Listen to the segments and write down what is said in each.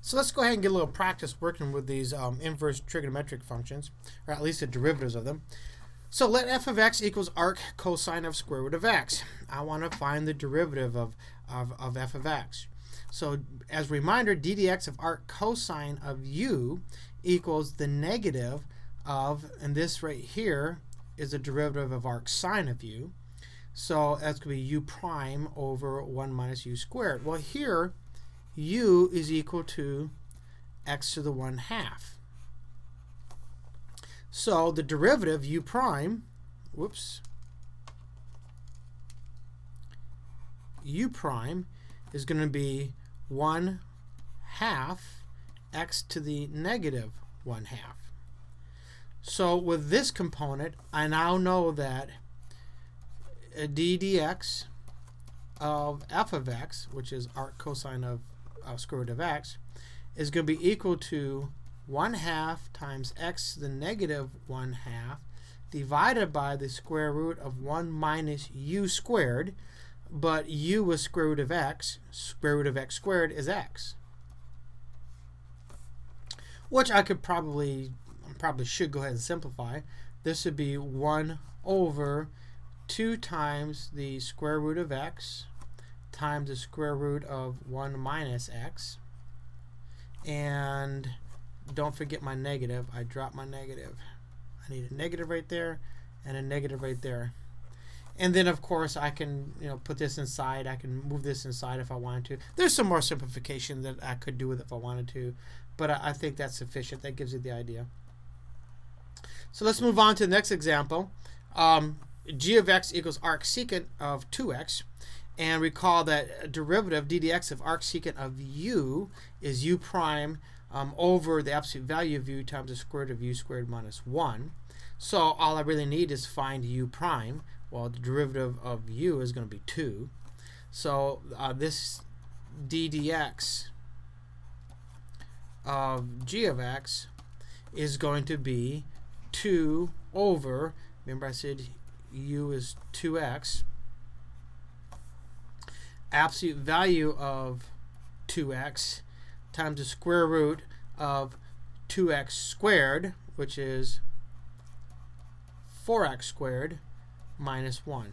So let's go ahead and get a little practice working with these inverse trigonometric functions, or at least the derivatives of them. So let f of x equals arc cosine of square root of x. I want to find the derivative of f of x. So as a reminder, d dx of arc cosine of u equals the negative of, and this right here is a derivative of arc sine of u. So that's going to be u prime over 1 minus u squared. Well, here u is equal to x to the 1/2. So the derivative u prime, u prime is going to be 1/2 x to the negative 1/2. So with this component, I now know that d dx of f of x, which is arc cosine of square root of x, is going to be equal to 1/2 times x to the negative 1/2 divided by the square root of 1 minus u squared, but u was square root of x. Square root of x squared is x, which I probably should go ahead and simplify. This would be 1 over 2 times the square root of x times the square root of 1 minus x. And don't forget my negative. I dropped my negative. I need a negative right there and a negative right there. And then, of course, I can put this inside. I can move this inside if I wanted to. There's some more simplification that I could do with it if I wanted to, but I think that's sufficient. That gives you the idea. So let's move on to the next example. G of x equals arc secant of 2x. And recall that derivative d dx of arc secant of u is u prime over the absolute value of u times the square root of u squared minus 1. So all I really need is find u prime. Well, the derivative of u is going to be 2. So this d dx of g of x is going to be 2 over, remember I said u is 2x, absolute value of 2x times the square root of 2x squared, which is 4x squared minus 1.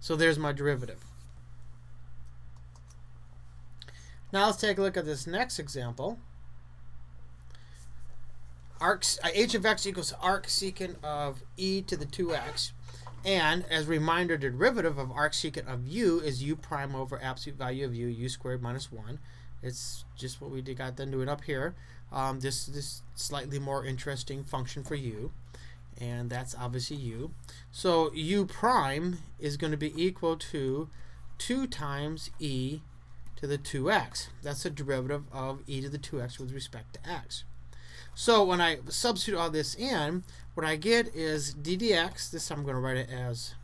So there's my derivative. Now let's take a look at this next example. H of x equals arc secant of e to the 2x. And as a reminder, the derivative of arc secant of u is u prime over absolute value of u squared minus 1. It's just what we got done doing up here. This slightly more interesting function for u, and that's obviously u. So u prime is going to be equal to 2 times e to the 2x. That's the derivative of e to the 2x with respect to x. So when I substitute all this in, what I get is d dx, this time I'm going to write it as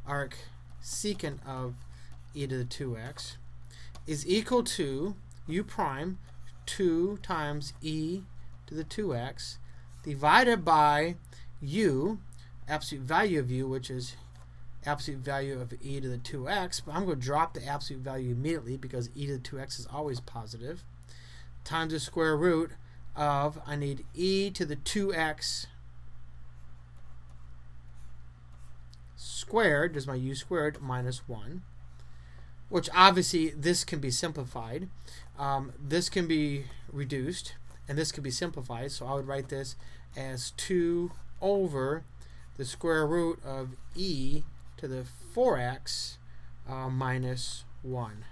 arc secant of e to the 2x, is equal to u prime 2 times e to the 2x divided by u, absolute value of u, which is absolute value of e to the 2x, but I'm going to drop the absolute value immediately because e to the 2x is always positive, times the square root of, I need e to the 2x squared, there's my u squared, minus 1, which obviously this can be simplified. This can be reduced, and this can be simplified, so I would write this as 2 over the square root of e to the 4x minus 1.